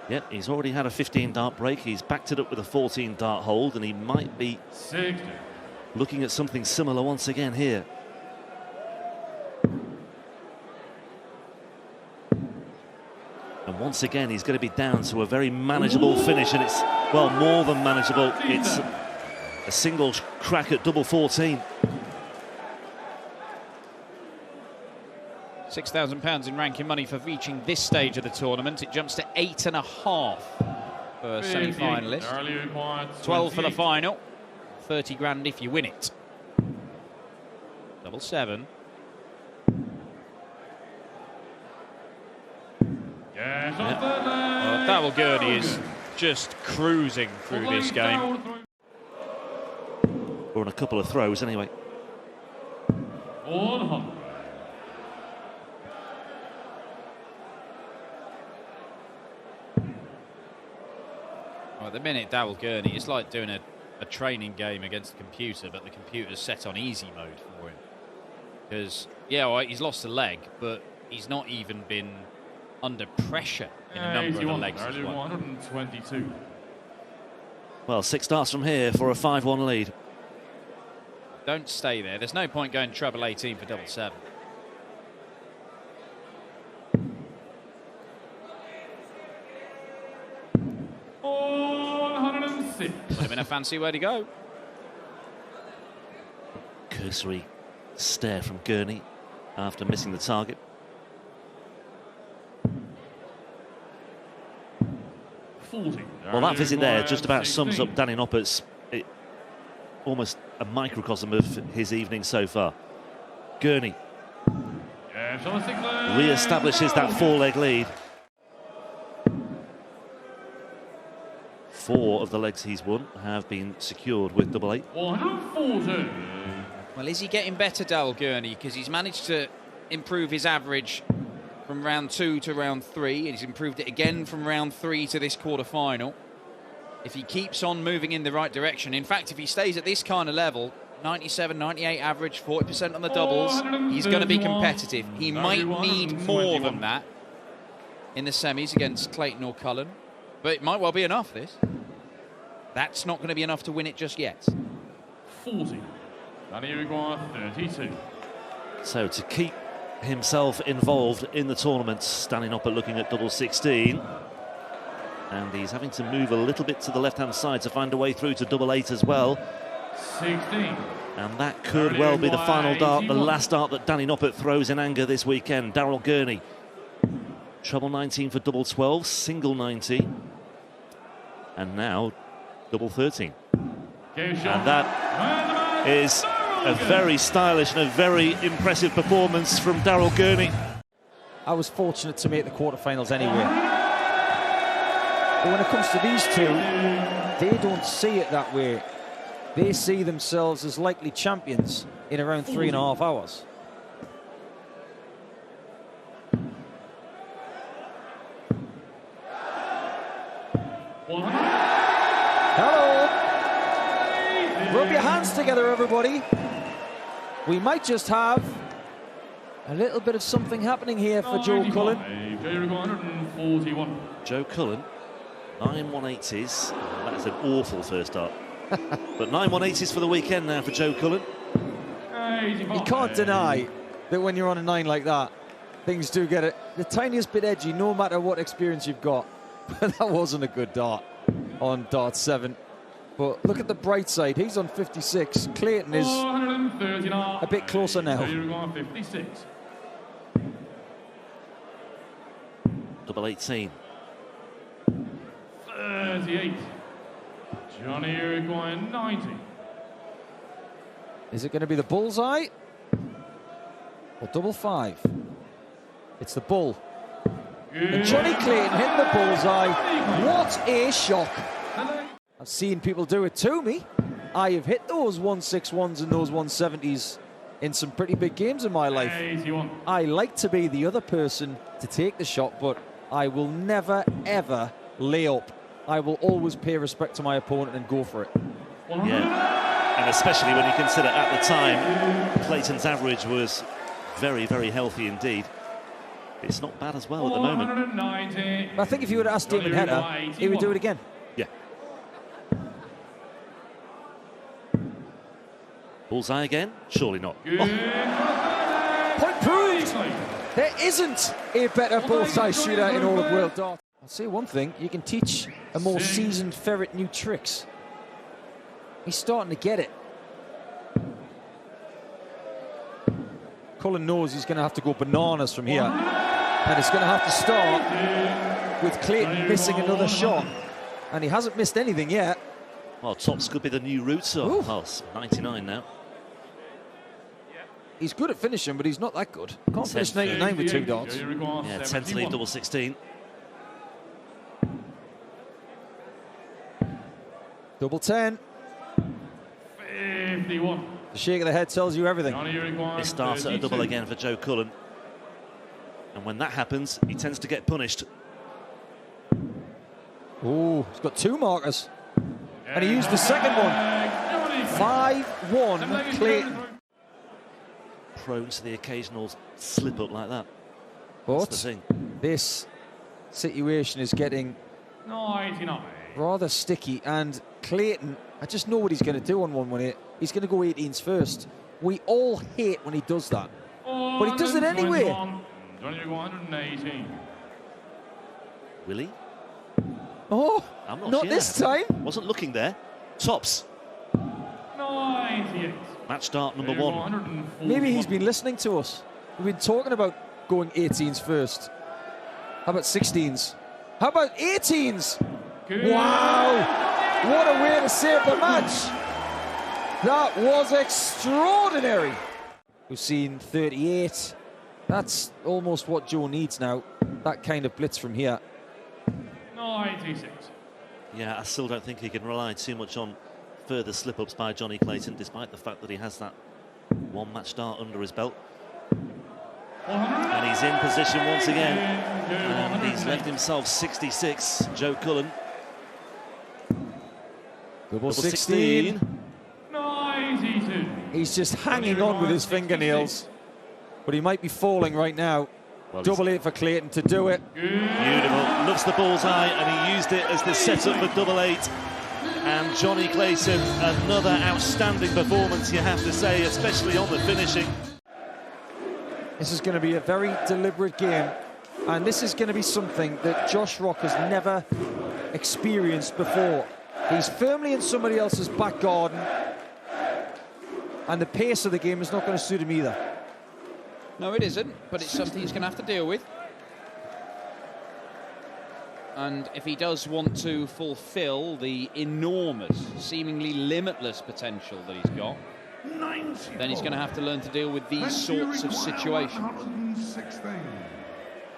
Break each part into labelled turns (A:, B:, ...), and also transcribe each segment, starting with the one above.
A: Yep, he's already had a 15-dart break. He's backed it up with a 14-dart hold, and he might be looking at something similar once again here. And once again, he's going to be down to a very manageable finish, and it's, well, more than manageable. It's a single crack at double 14.
B: £6,000 in ranking money for reaching this stage of the tournament. It jumps to 8.5 for semi-finalists. 12 for the final. 30 grand if you win it. Double 7. Well, Gurney is just cruising through this game.
A: Or on a couple of throws anyway.
C: 100.
B: Well, at the minute, Gurney, it's like doing a training game against the computer, but the computer's set on easy mode for him. Because, yeah, well, he's lost a leg, but he's not even been under pressure in a number of the legs as well.
C: 122.
A: Well, 6 darts from here for a 5-1 lead.
B: Don't stay there. There's no point going treble 18 for double 7. Would have been a fancy way to go.
A: Cursory stare from Gurney after missing the target. Well, that visit there just about sums up Danny Noppert's almost a microcosm of his evening so far. Gurney re-establishes that 4-leg lead. 4 of the legs he's won have been secured with double 8.
B: Well, is he getting better, Gurney? Because he's managed to improve his average from round 2 to round 3, and he's improved it again from round 3 to this quarter-final. If he keeps on moving in the right direction, in fact, if he stays at this kind of level, 97, 98 average, 40% on the doubles, he's going to be competitive. He might need more than that in the semis against Clayton or Cullen, but it might well be enough, this. That's not going to be enough to win it just yet.
C: 40. 32.
A: So to keep himself involved in the tournament, Danny Noppert looking at double 16. And he's having to move a little bit to the left-hand side to find a way through to double 8 as well.
C: 16.
A: And that could well be the final dart, the last dart that Danny Noppert throws in anger this weekend. Daryl Gurney. Treble 19 for double 12, single 19. And now double 13. And that is a very stylish and a very impressive performance from Daryl Gurney.
D: I was fortunate to make the quarterfinals anyway. But when it comes to these two, they don't see it that way. They see themselves as likely champions in around 3.5 hours. Hello! Rub your hands together, everybody. We might just have a little bit of something happening here for Joe Cullen.
A: Joe Cullen, 9 180s. That's an awful first dart. But 9 180s for the weekend now for Joe Cullen.
D: You can't deny that when you're on a 9 like that, things do get the tiniest bit edgy, no matter what experience you've got. But that wasn't a good dart on dart 7. But look at the bright side. He's on 56. Clayton is a bit closer now.
C: 56.
A: Double 18.
C: 38. Johnny Uruguay 90.
D: Is it going to be the bullseye or double 5? It's the bull. And Johnny Clayton hit the bullseye. What a shock. I've seen people do it to me. I have hit those 161s and those 170s in some pretty big games in my life.
C: 81.
D: I like to be the other person to take the shot, but I will never, ever lay up. I will always pay respect to my opponent and go for it.
A: Yeah, and especially when you consider at the time Clayton's average was very, very healthy indeed. It's not bad as well at the moment.
C: 490.
D: I think if you would have asked Damon Header, he would do it again.
A: Yeah. Bullseye again? Surely not.
D: Point proved! There isn't a better bullseye shooter in all of World Dart. I'll say one thing, you can teach a more seasoned ferret new tricks. He's starting to get it. Cullen knows he's going to have to go bananas from here. And it's going to have to start with Clayton missing another shot. And he hasn't missed anything yet.
A: Well, tops could be the new route, so it's 99 now.
D: He's good at finishing, but he's not that good. Can't finish 99 with 2 darts.
A: Yeah, 10 to lead, double 16.
D: Double 10.
C: 51.
D: The shake of the head tells you everything.
A: It starts at a double again for Joe Cullen. And when that happens, he tends to get punished.
D: Oh, he's got 2 markers. And he used the second one. 5-1 Clayton.
A: Prone to the occasional slip up like that.
D: But
A: That's the thing.
D: this situation is getting
C: 99.
D: rather sticky. And Clayton, I just know what he's going to do on 118. He's going to go 18s first. We all hate when he does that. But he does it anyway.
C: 118.
A: Will he?
D: Oh,
A: I'm not
D: not
A: sure.
D: this time.
A: Wasn't looking there. Tops.
C: 98.
A: Match start number 1.
D: Maybe he's been listening to us. We've been talking about going 18s first. How about 16s? How about 18s? Wow! What a way to save the match. That was extraordinary. We've seen 38. That's almost what Joe needs now. That kind of blitz from here.
C: 96.
A: Yeah, I still don't think he can rely too much on further slip-ups by Johnny Clayton, despite the fact that he has that 1 match start under his belt. And he's in position once again. And he's left himself 66, Joe Cullen.
D: Double 16.
C: 92.
D: He's just hanging on with his fingernails. But he might be falling right now.
A: Well,
D: Double 8 for Clayton to do it.
A: Beautiful. Loves the bullseye, and he used it as the setup for double 8. And Johnny Clayton, another outstanding performance, you have to say, especially on the finishing.
D: This is going to be a very deliberate game, and this is going to be something that Josh Rock has never experienced before. He's firmly in somebody else's back garden, and the pace of the game is not going to suit him either.
B: No, it isn't, but it's something he's going to have to deal with. And if he does want to fulfill the enormous, seemingly limitless potential that he's got, then he's going to have to learn to deal with these sorts of situations.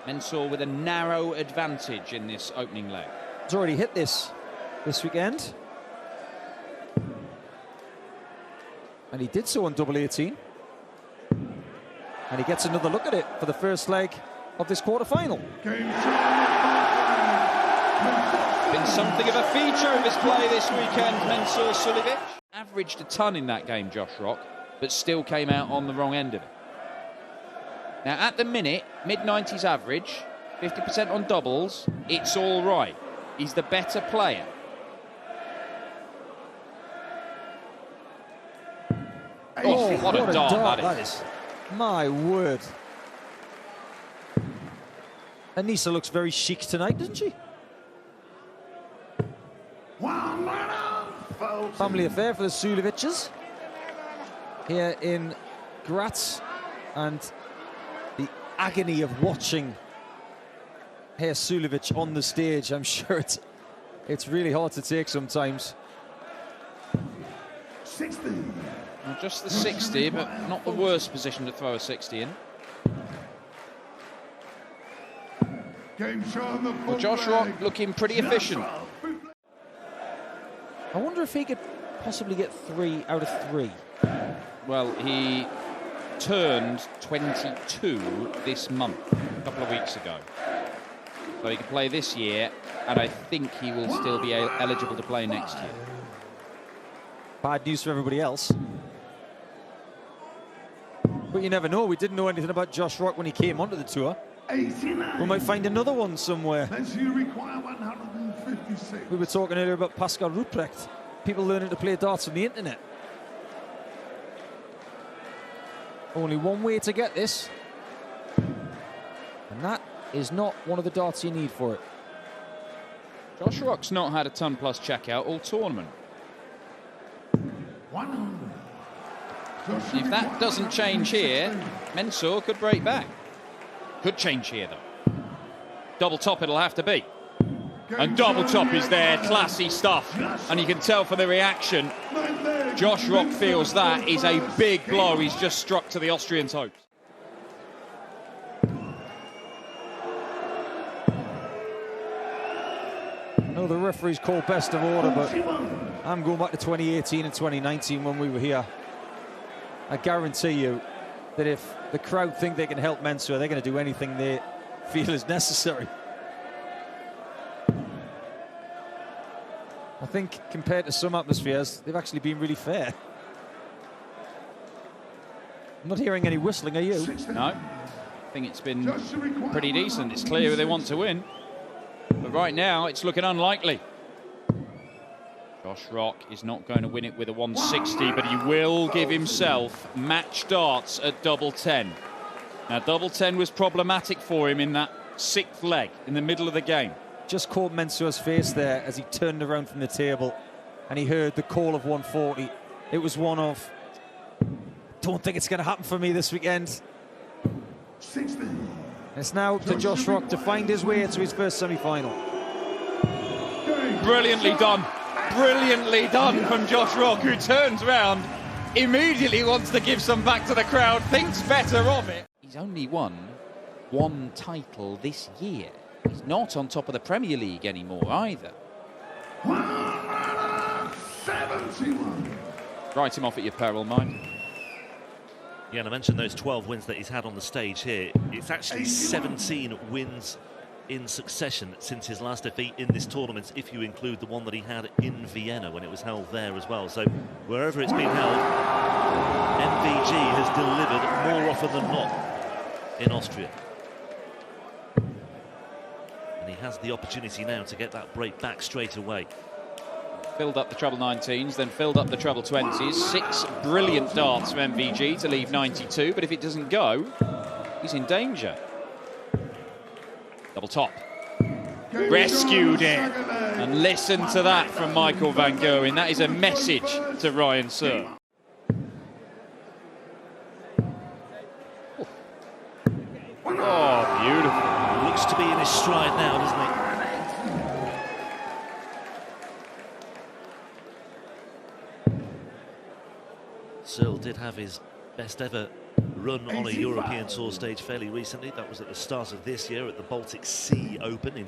B: Mensah with a narrow advantage in this opening leg.
D: He's already hit this weekend. And he did so on double 18. And he gets another look at it for the first leg of this quarter-final.
B: Been something of a feature of his play this weekend, Mensah Suljovic. Averaged a ton in that game, Josh Rock, but still came out on the wrong end of it. Now, at the minute, mid-90s average, 50% on doubles, it's all right. He's the better player. Oh, what a dart that is.
D: My word. Anissa looks very chic tonight, doesn't she? Family affair for the Suljovics here in Graz, and the agony of watching Herr Suljovic on the stage, I'm sure it's really hard to take sometimes.
C: 60.
B: Well, just the 60, but not the worst position to throw a 60 in. Well, Josh Rock looking pretty efficient.
D: I wonder if he could possibly get 3 out of 3.
B: Well, he turned 22 this month, a couple of weeks ago. So he can play this year, and I think he will still be eligible to play next year.
D: Bad news for everybody else. But you never know. We didn't know anything about Josh Rock when he came onto the tour. We might find another one somewhere.
E: You require 156.
D: We were talking earlier about Pascal Ruprecht. People learning to play darts on the internet. Only one way to get this. And that is not one of the darts you need for it.
B: Josh Rock's not had a ton plus checkout all tournament.
E: 100.
B: If that doesn't change here, Mensur could break back. Could change here, though. Double top it'll have to be. And double top is there, classy stuff. And you can tell from the reaction, Josh Rock feels that is a big blow he's just struck to the Austrian's hopes.
D: No, the referee's called best of order, but I'm going back to 2018 and 2019 when we were here. I guarantee you that if the crowd think they can help Mensur, they're going to do anything they feel is necessary. I think compared to some atmospheres, they've actually been really fair. I'm not hearing any whistling, are you?
B: No, I think it's been pretty decent. It's clear they want to win. But right now, it's looking unlikely. Josh Rock is not going to win it with a 160, but he will give himself match darts at double 10. Now, double 10 was problematic for him in that 6th leg in the middle of the game.
D: Just caught Mensur's face there as he turned around from the table and he heard the call of 140. It was one of, don't think it's going to happen for me this weekend.
E: 60.
D: It's now to Josh Rock to find his way to his first semi-final.
B: Brilliantly done. Brilliantly done from Josh Rock, who turns round, immediately wants to give some back to the crowd, thinks better of it. He's only won one title this year. He's not on top of the Premier League anymore either.
E: 171.
B: Write him off at your peril, mind.
A: Yeah, and I mentioned those 12 wins that he's had on the stage here. It's actually 17 wins in succession since his last defeat in this tournament, if you include the one that he had in Vienna when it was held there as well. So wherever it's been held, MVG has delivered more often than not in Austria. And he has the opportunity now to get that break back straight away.
B: Filled up the treble 19s, then filled up the treble 20s. 6 brilliant darts from MVG to leave 92, but if it doesn't go, he's in danger. Double top. Rescued it. And listen to that from Michael van Gerwen. That is a message to Ryan Searle. Oh, beautiful.
A: Looks to be in his stride now, doesn't he? Searle did have his best ever run on a European Tour stage fairly recently. That was at the start of this year at the Baltic Sea Open in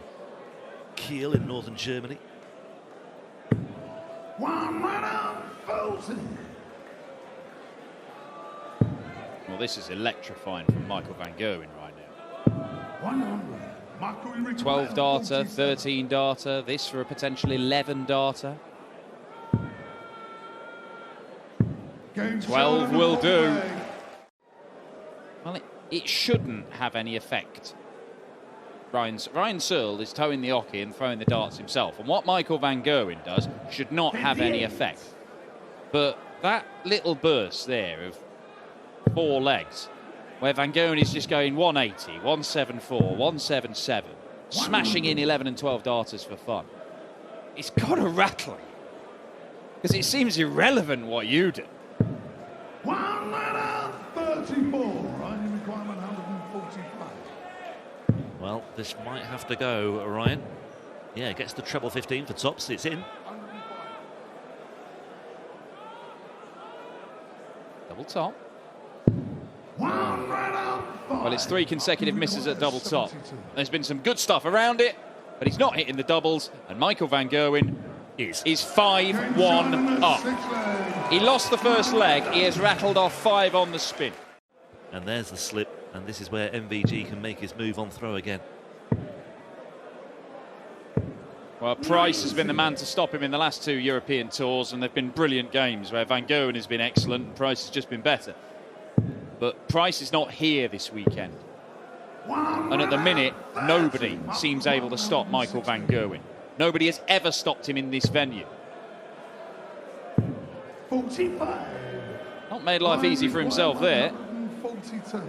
A: Kiel in northern Germany.
B: Well, this is electrifying from Michael van Gerwen right now. 12 darter, 13 darter, this for a potential 11 darter. 12 will do. Well, it shouldn't have any effect. Ryan Searle is towing the oche and throwing the darts himself. And what Michael van Gerwen does should not have any effect. But that little burst there of 4 legs, where van Gerwen is just going 180, 174, 177, smashing in 11 and 12 darters for fun. It's got to rattle you. Because it seems irrelevant what you do.
E: 134, Ryan, requirement 145.
A: Well, this might have to go, Ryan. Yeah, gets the treble 15 for tops. It's in.
B: Double top. Well, it's 3 consecutive misses at double top. There's been some good stuff around it, but he's not hitting the doubles, and Michael van Gerwen is 5-1 up. He lost the first leg. He has rattled off 5 on the spin.
A: And there's the slip, and this is where MVG can make his move on throw again.
B: Well, Price has been the man to stop him in the last 2 European tours, and they've been brilliant games where van Gerwen has been excellent and Price has just been better. But Price is not here this weekend. And at the minute, nobody seems able to stop Michael van Gerwen. Nobody has ever stopped him in this venue.
E: 45.
B: Not made life easy for himself there.
E: 42.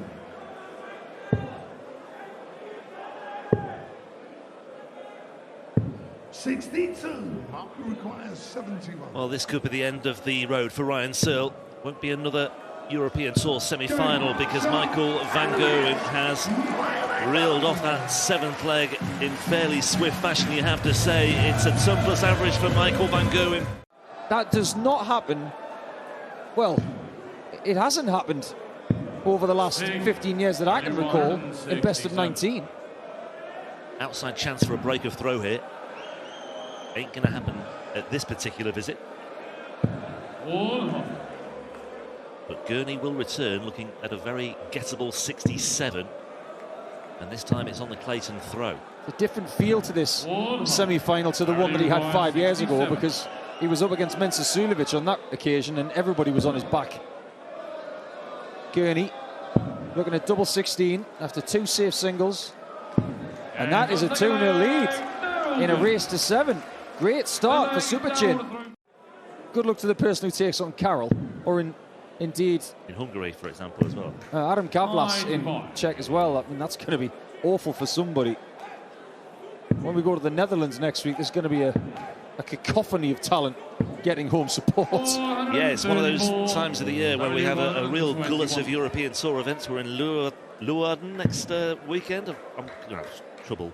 E: $62. Mark requires 71.
A: Well, this could be the end of the road for Ryan Searle. Won't be another European Tour semi-final because Michael van Gerwen has reeled off that 7th leg in fairly swift fashion, you have to say. It's a ton plus average for Michael van Gerwen.
D: That does not happen. Well, it hasn't happened over the last 15 years that I can recall in best of 19.
A: Outside chance for a break of throw here. Ain't going to happen at this particular visit. But Gurney will return looking at a very gettable 67. And this time it's on the Clayton throw.
D: A different feel to this semi-final to the one that he had 5 years ago, because he was up against Suljovic on that occasion and everybody was on his back. Gurney looking at double 16 after 2 safe singles. And that is a 2-0 lead in a race to 7. Great start for Superchin. Good luck to the person who takes on Carroll, or indeed
A: in Hungary, for example, as well.
D: Adam Kavlas in Czech as well. I mean, that's going to be awful for somebody. When we go to the Netherlands next week, there's going to be a cacophony of talent getting home support.
A: Yeah, it's one of those times of the year where we have a real gullet of European Tour events. We're in Leeuwarden next weekend. I'm going to have trouble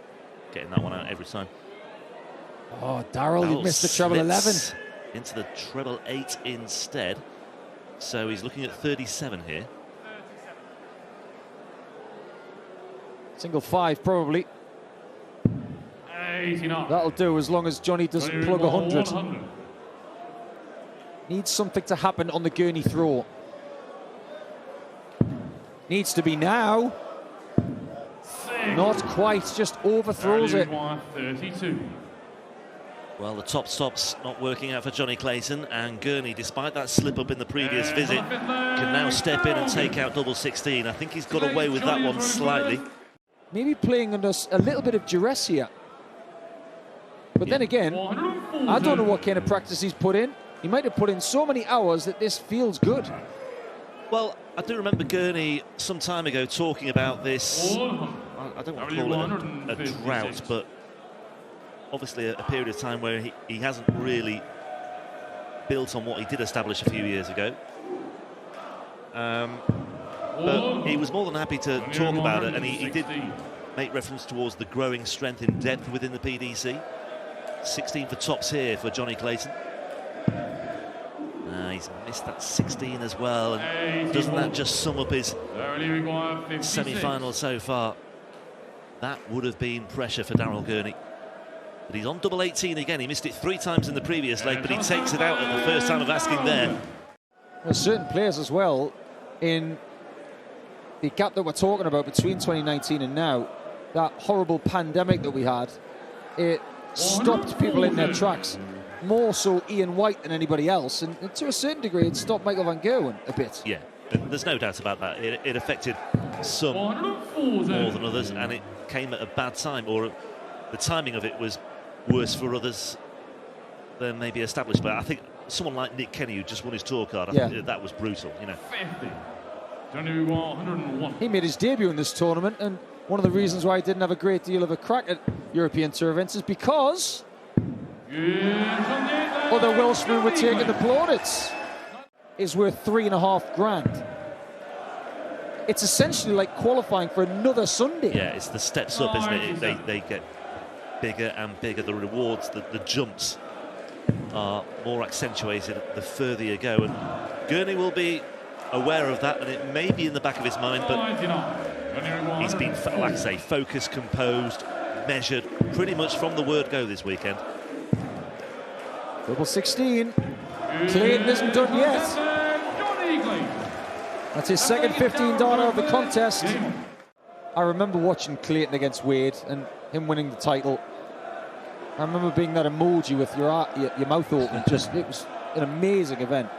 A: getting that one out every time.
D: Oh, Darrell, you've missed the treble 11.
A: Into the treble 8 instead. So he's looking at 37 here.
D: Single 5 probably.
C: 89.
D: That'll do as long as Johnny doesn't plug 100. Needs something to happen on the Gurney throw. Needs to be now. Not quite, just overthrows it.
C: 32.
A: Well, the top stop's not working out for Johnny Clayton, and Gurney, despite that slip-up in the previous visit, can now step in and take out double 16. I think he's got away with that one slightly.
D: Maybe playing under a little bit of duress here. But then again, I don't know what kind of practice he's put in. He might have put in so many hours that this feels good.
A: Well, I do remember Gurney some time ago talking about this. I don't want to call it a drought, but obviously a period of time where he hasn't really built on what he did establish a few years ago. But he was more than happy to talk about it, and he did make reference towards the growing strength in depth within the PDC. 16 for tops here for Johnny Clayton. He's missed that 16 as well, and doesn't that just sum up his semi-final so far? That would have been pressure for Daryl Gurney. But he's on double 18 again. He missed it 3 times in the previous leg, but he takes it out at the first time of asking there.
D: There's certain players as well in the gap that we're talking about between 2019 and now. That horrible pandemic that we had, it stopped people in their tracks. More so Ian White than anybody else, and to a certain degree it stopped Michael van Gerwen a bit.
A: Yeah, there's no doubt about that. It affected some more than others, and it came at a bad time, or the timing of it was worse for others than maybe established. But I think someone like Nick Kenny, who just won his tour card, I think that was brutal, you know.
C: 50. Johnny 101.
D: He made his debut in this tournament, and one of the reasons why he didn't have a great deal of a crack at European Tour events is because other Welshmen were taking the plaudits. Is worth $3.5 grand. It's essentially like qualifying for another Sunday.
A: Yeah, it's the steps up, isn't it? They get bigger and bigger. The rewards, the jumps are more accentuated the further you go. And Gurney will be aware of that, and it may be in the back of his mind, but he's been, like I say, focused, composed, measured, pretty much from the word go this weekend.
D: Double 16. Clayton isn't done yet. That's his second $15 of the contest. I remember watching Clayton against Wade and him winning the title. I remember being that emoji with your mouth open. It was an amazing event.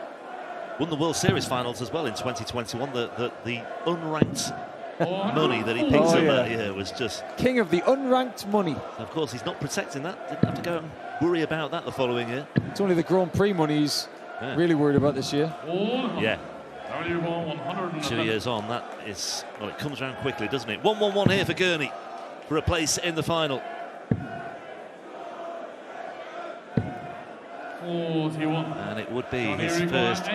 A: Won the World Series finals as well in 2021. The unranked money that he picked up that year was just...
D: King of the unranked money.
A: Of course, he's not protecting that. Didn't have to go and worry about that the following year.
D: It's only the Grand Prix money he's really worried about this year.
A: Yeah. 2 years on, that is... Well, it comes around quickly, doesn't it? 1-1-1 here for Gurney for a place in the final.
C: 41.
A: And it would be his first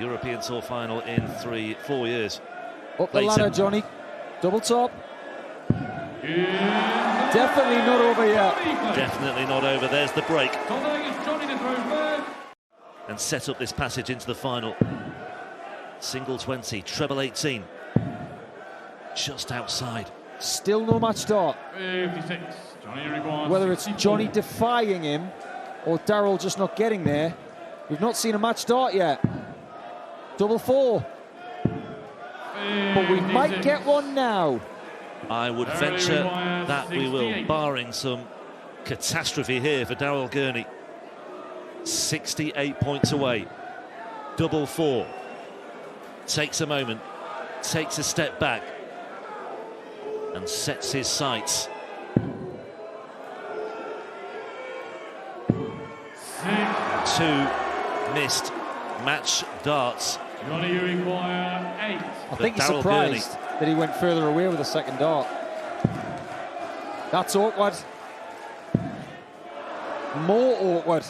A: European Tour final in 3-4 years.
D: Up the
A: Clayton.
D: ladder, Johnny. Double top. Definitely not over yet.
A: Definitely not over. There's the break. And set up this passage into the final. Single 20, treble 18. Just outside.
D: Still no match start.
C: 56. Johnny requires
D: Whether it's
C: 64.
D: Johnny defying him or Darrell just not getting there, we've not seen a match start yet. Double 4. But we might get one now.
A: I would venture that we will, barring some catastrophe here for Darrell Gurney. 68 points away. Double 4. Takes a moment, takes a step back, and sets his sights. 2 missed match darts.
C: Johnny, you require 8.
D: I think he's
A: Darrell
D: surprised that he went further away with the second dart. That's awkward. More awkward.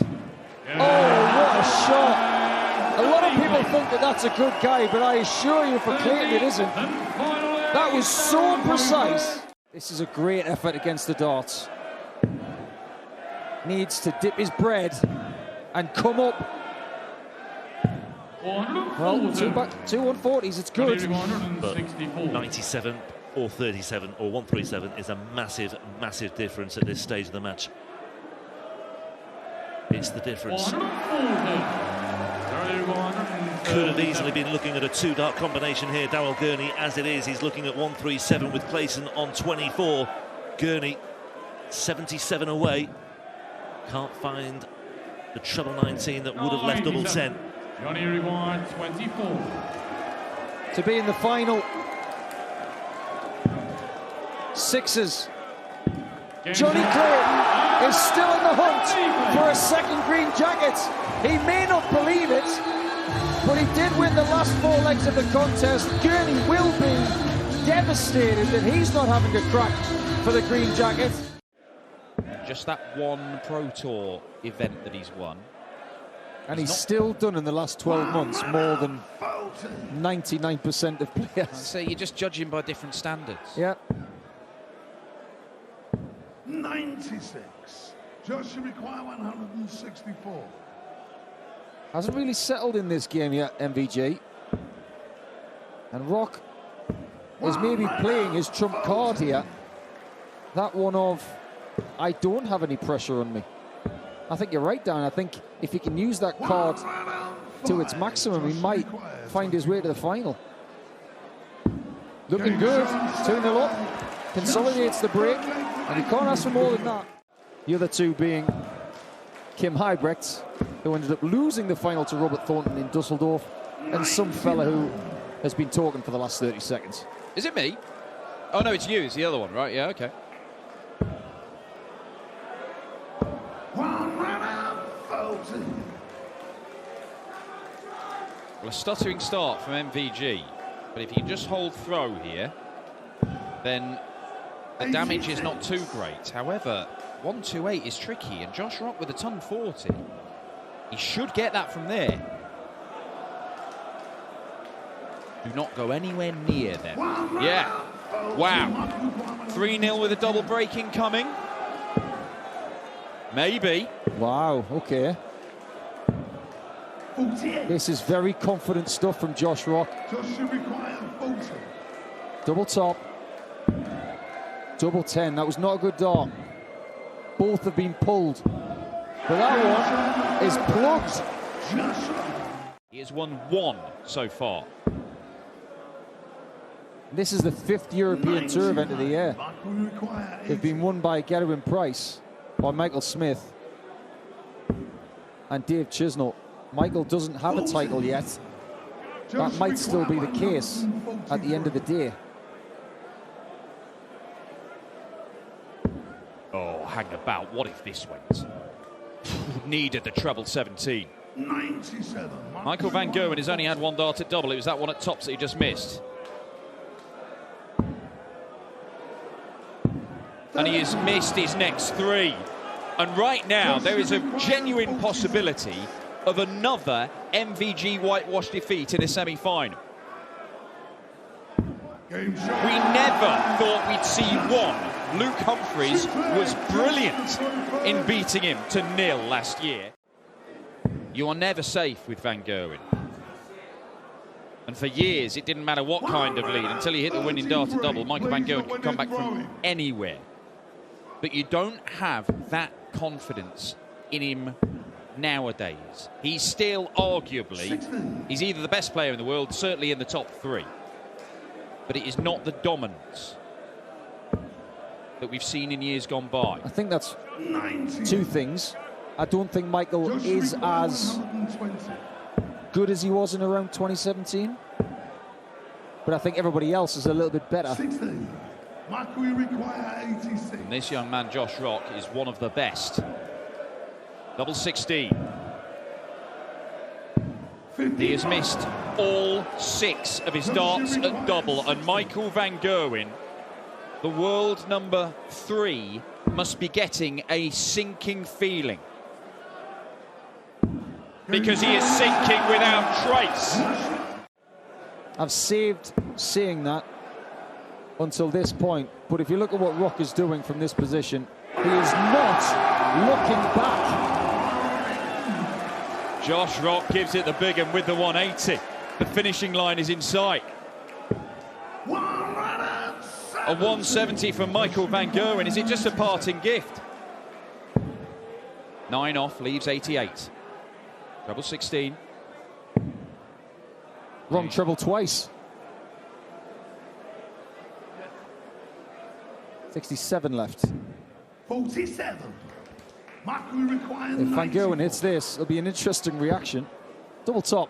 D: Oh, what a shot. A lot of people think that that's a good guy, but I assure you for Clayton it isn't. That was so precise. This is a great effort against the darts. Needs to dip his bread and come up. Well, two 140s, it's good.
A: But 97 or 37 or 137 is a massive, massive difference at this stage of the match. It's the difference. Could have easily been looking at a 2-dart combination here, Darrell Gurney. As it is, he's looking at 137 with Clayton on 24. Gurney, 77 away. Can't find the treble 19 that would have left double 10.
C: Johnny required 24.
D: To be in the final. Sixes. Johnny Clayton is still in the hunt for a second green jacket. He may not believe it, but he did win the last 4 legs of the contest. Gurney will be devastated that he's not having a crack for the green jacket.
B: Just that one Pro Tour event that he's won.
D: And he's still done in the last 12 months more than 99% of players.
B: So you're just judging by different standards.
D: Yeah.
E: 96. Joshua require 164.
D: Hasn't really settled in this game yet, MVG. And Rock is maybe playing his trump card here. That one of, I don't have any pressure on me. I think you're right, Dan. I think if he can use that card to its maximum, he might find his way to the final. Looking good. 2-0 up. Consolidates the break. And you can't ask for more than that. The other two being Kim Huybrecht, who ended up losing the final to Robert Thornton in Dusseldorf, and some fella who has been talking for the last 30 seconds.
B: Is it me? Oh, no, it's you. It's the other one, right? Yeah, okay. Well, a stuttering start from MVG, but if you just hold throw here, then the damage is not too great. However, 128 is tricky, and Josh Rock with a ton 40. He should get that from there. Do not go anywhere near them. Yeah. Wow. 3-0 with a double break incoming. Maybe.
D: Wow, okay. This is very confident stuff from Josh Rock. Double top. Double 10. That was not a good dart. Both have been pulled. But that one is plugged.
B: He has won 1 so far.
D: This is the 5th European Tour event of the year. They've been won by Gerwen Price, by Michael Smith, and Dave Chisnell. Michael doesn't have a title yet. That might still be the case at the end of the day.
B: Oh, hang about. What if this went? Needed the treble 17.
E: 97.
B: Michael van Gerwen has only had one dart at double. It was that one at tops that he just missed. And he has missed his next three. And right now, there is a genuine possibility of another MVG whitewash defeat in a semi-final. We never thought we'd see one. Luke Humphries was brilliant in beating him to 0 last year. You are never safe with Van Gerwen. And for years, it didn't matter what kind of lead. Until he hit the winning dart at double, Michael van Gerwen could come back from anywhere. But you don't have that confidence in him nowadays. He's still arguably, he's either the best player in the world, certainly in the top 3. But it is not the dominance that we've seen in years gone by.
D: I think that's two things. I don't think Michael is as good as he was in around 2017. But I think everybody else is a little bit better.
B: And this young man, Josh Rock, is one of the best. Double 16. He has missed all 6 of his darts at double, and Michael van Gerwen, the world number 3, must be getting a sinking feeling. Because he is sinking without trace.
D: I've saved saying that until this point, but if you look at what Rock is doing from this position, he is not looking back.
B: Josh Rock gives it the big one with the 180. The finishing line is in sight. A 170 from Michael van Gerwen. Is it just a parting gift? 9 off, leaves 88. Treble 16.
D: Wrong treble twice. 67 left.
E: 47.
D: If Van Gerwen hits this, it'll be an interesting reaction. Double top.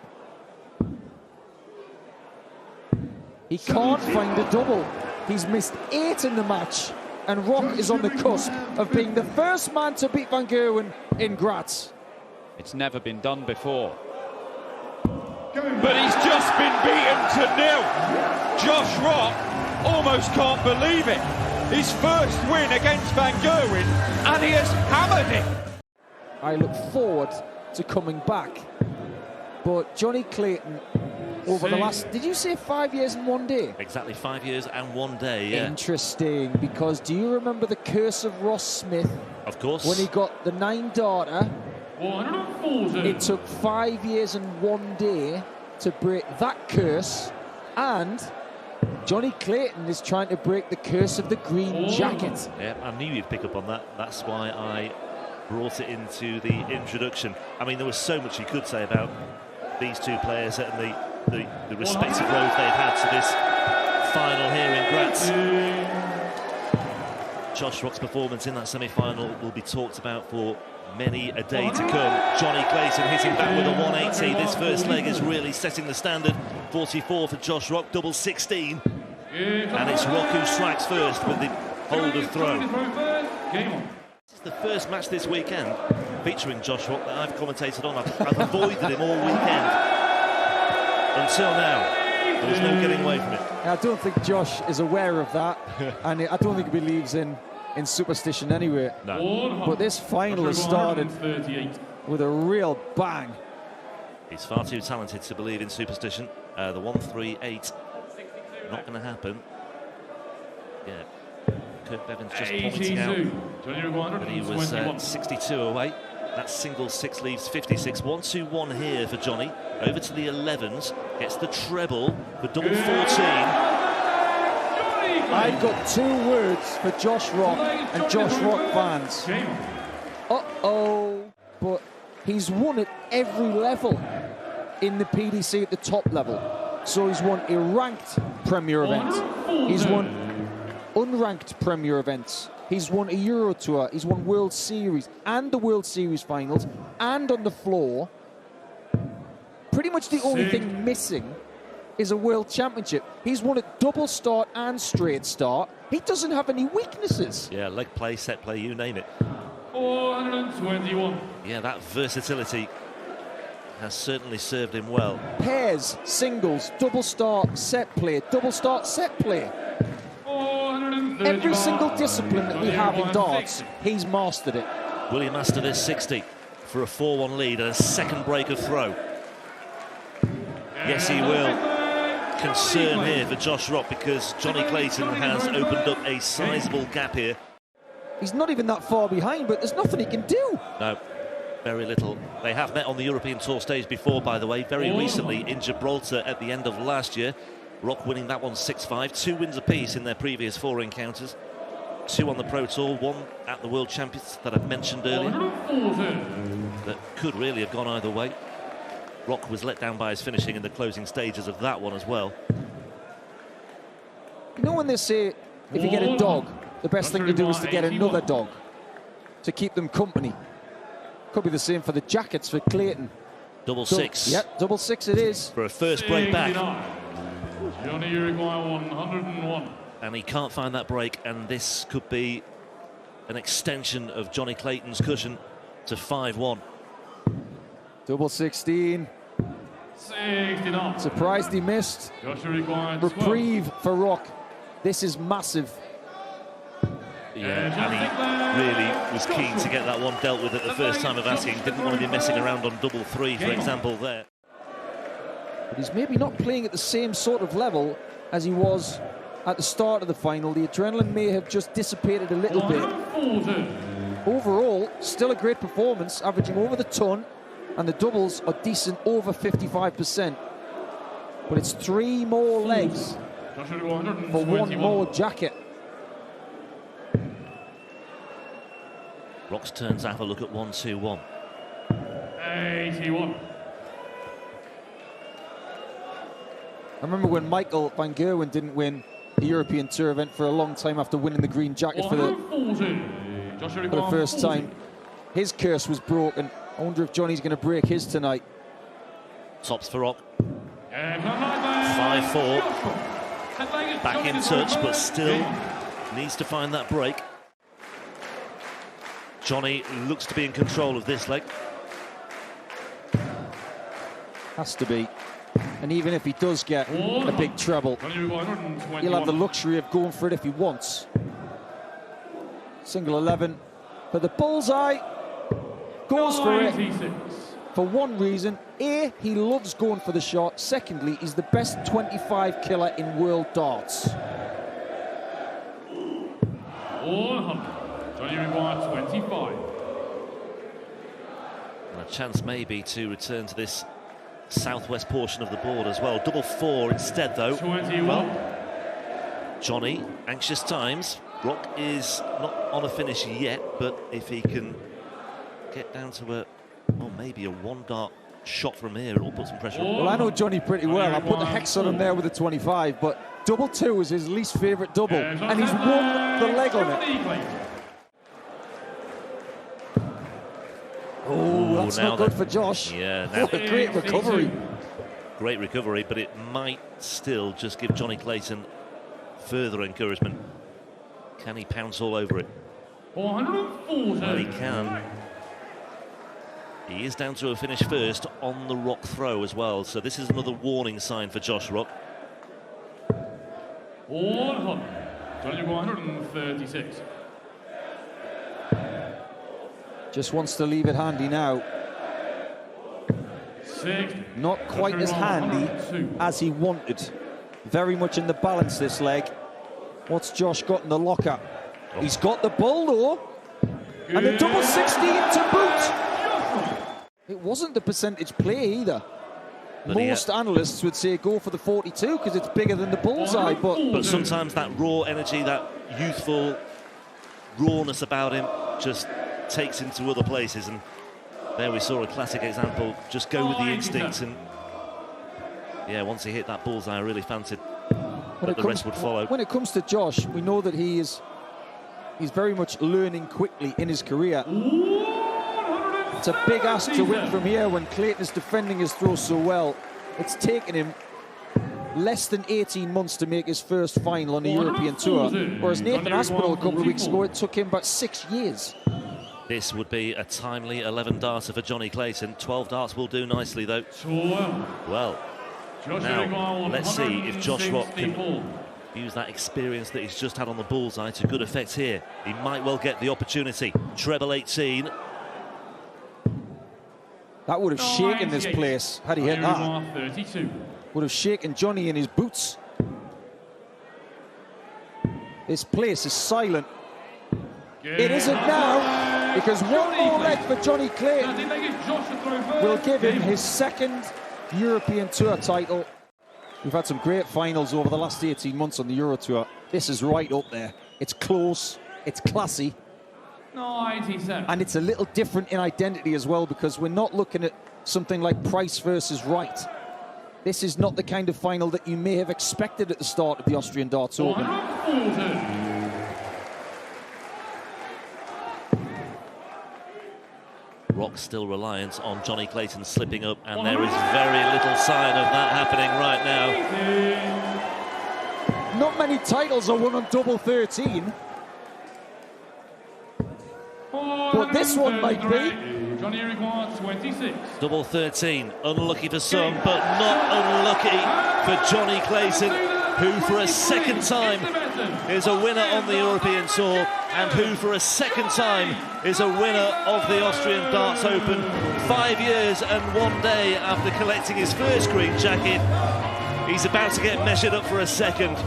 D: He can't find a double. He's missed 8 in the match, and Rock is on the cusp of being the first man to beat Van Gerwen in Graz.
B: It's never been done before. But he's just been beaten to 0. Josh Rock almost can't believe it. His first win against Van Gerwen, and he has hammered it.
D: I look forward to coming back, but Johnny Clayton, over the last, did you say 5 years and 1 day?
A: Exactly 5 years and 1 day, yeah.
D: Interesting, because do you remember the curse of Ross Smith?
A: Of course.
D: When he got the 9-darter,
C: 140.
D: it took 5 years and 1 day to break that curse, and Johnny Clayton is trying to break the curse of the green jacket.
A: Yeah, I knew you'd pick up on that. That's why I brought it into the introduction. I mean, there was so much you could say about these two players and the respective road they've had to this final here in Graz. Josh Rock's performance in that semi-final will be talked about for many a day to come. Johnny Clayton hitting back with a 180. This first leg is really setting the standard. 44 for Josh Rock, double 16. And it's Rock who strikes first with the hold of throw. This is the first match this weekend featuring Josh Rock that I've commentated on. I've avoided him all weekend. Until now, there was no getting away from it.
D: I don't think Josh is aware of that, and I don't think he believes in superstition anyway.
A: No.
D: But this final has started with a real bang.
A: He's far too talented to believe in superstition. The 138, not going to happen. Yeah, Kirk Bevan's just pointing out that he was 62 away. That single 6 leaves 56. 1-2-1 here for Johnny. Over to the 11s, gets the treble for double 14.
D: I've got 2 words for Josh Rock and Josh Rock fans. Uh-oh. But he's won at every level in the PDC at the top level. So he's won a ranked Premier event. He's won unranked Premier events. He's won a Euro Tour. He's won World Series and the World Series finals and on the floor. Pretty much the only thing missing is a world championship. He's won at double start and straight start. He doesn't have any weaknesses.
A: Yeah, leg play, set play, you name it.
C: 421.
A: Yeah, that versatility has certainly served him well.
D: Pairs, singles, double start, set play, double start, set play.
C: 435.
D: Every single discipline that we have in darts, he's mastered it.
A: Will he master this 60 for a 4-1 lead and a second break of throw? Yes, he will. Concern here for Josh Rock because Johnny Clayton has opened up a sizable gap here.
D: He's not even that far behind, but there's nothing he can do.
A: No, very little. They have met on the European Tour stage before, by the way, very recently in Gibraltar at the end of last year. Rock winning that one 6-5, 2 wins apiece in their previous 4 encounters. 2 on the Pro Tour, 1 at the World Champions that I've mentioned earlier. That could really have gone either way. Rock was let down by his finishing in the closing stages of that one as well.
D: You know when they say, if you get a dog, the best thing to do is to get another dog to keep them company. Could be the same for the jackets for Clayton.
A: Double six.
D: Yep, double six it is.
A: For a first break back.
C: Johnny, you require 101.
A: And he can't find that break, and this could be an extension of Johnny Clayton's cushion to 5-1.
D: Double 16.
C: 69.
D: Surprised he missed.
C: Joshua requires
D: Reprieve for Rock. This is massive.
A: Yeah, and he really was keen to get that one dealt with at the first time of asking. Didn't want to be messing around on double 3, for example, there.
D: But he's maybe not playing at the same sort of level as he was at the start of the final. The adrenaline may have just dissipated a little bit. Overall, still a great performance, averaging over the ton, and the doubles are decent, over 55%. But it's 3 more legs for 1 more jacket.
A: Rock's turns to have a look at 1-2-1.
C: 81.
D: I remember when Michael van Gerwen didn't win the European Tour event for a long time after winning the green jacket for the first time. His curse was broken. I wonder if Johnny's going to break his tonight.
A: Tops for Rock. 5-4. Back in touch, but still needs to find that break. Johnny looks to be in control of this leg.
D: Has to be. And even if he does get a big treble, he'll have the luxury of going for it if he wants. Single 11 for the bullseye. Goes for it for one reason. A, he loves going for the shot. Secondly, he's the best 25 killer in world darts.
C: 100. Johnny requires 25.
A: And a chance maybe to return to this southwest portion of the board as well. Double 4 instead, though.
C: 21.
A: Well, Johnny, anxious times. Rock is not on a finish yet, but if he can get down to maybe a 1 dart shot from here, it'll put some pressure on.
D: Well, I know Johnny pretty well. I put the hex on him there with the 25, but double 2 is his least favourite double, and he's won the leg on it. Oh, that's not good for Josh.
A: Yeah, now
D: what a great recovery.
A: Great recovery, but it might still just give Johnny Clayton further encouragement. Can he pounce all over it?
C: 140.
A: Well, he can. He is down to a finish first on the Rock throw as well, so this is another warning sign for Josh Rock.
C: 100. Johnny 136.
D: Just wants to leave it handy now.
C: 60.
D: Not quite as handy as he wanted. Very much in the balance this leg. What's Josh got in the locker? He's got the ball though. And the double 16 to boot. It wasn't the percentage play either.
A: But
D: most analysts would say go for the 42 because it's bigger than the bullseye.
A: But sometimes that raw energy, that youthful rawness about him just takes him to other places, and there we saw a classic example. Just go with the instinct, and yeah, once he hit that bullseye, I really fancied that the rest would follow.
D: When it comes to Josh, we know that he's very much learning quickly in his career. It's a big ask to win from here when Clayton is defending his throw so well. It's taken him less than 18 months to make his first final on the European Tour, whereas Nathan Aspinall a couple of weeks ago, it took him about 6 years.
A: This would be a timely 11 darter for Johnny Clayton. 12 darts will do nicely, though. Well, now let's see if Josh Rock can use that experience that he's just had on the bullseye to good effect here. He might well get the opportunity. Treble 18.
D: That would have shaken this place had he hit that.
C: 32.
D: Would have shaken Johnny in his boots. This place is silent. It isn't now, because one more leg for Johnny Clayton will give him his second European Tour title. We've had some great finals over the last 18 months on the Euro Tour. This is right up there. It's close, it's classy,
C: 97.
D: and it's a little different in identity as well, because we're not looking at something like Price versus Wright. This is not the kind of final that you may have expected at the start of the Austrian Darts Open.
C: 140.
A: Rock still reliant on Johnny Clayton slipping up, and there is very little sign of that happening right now.
D: Not many titles are won on double 13, but this one might be.
C: Johnny requires 26.
A: Double 13, unlucky for some, but not unlucky for Johnny Clayton, who for a second time is a winner on the European Tour, and who for a second time is a winner of the Austrian Darts Open. 5 years and 1 day after collecting his first green jacket, he's about to get measured up for a second.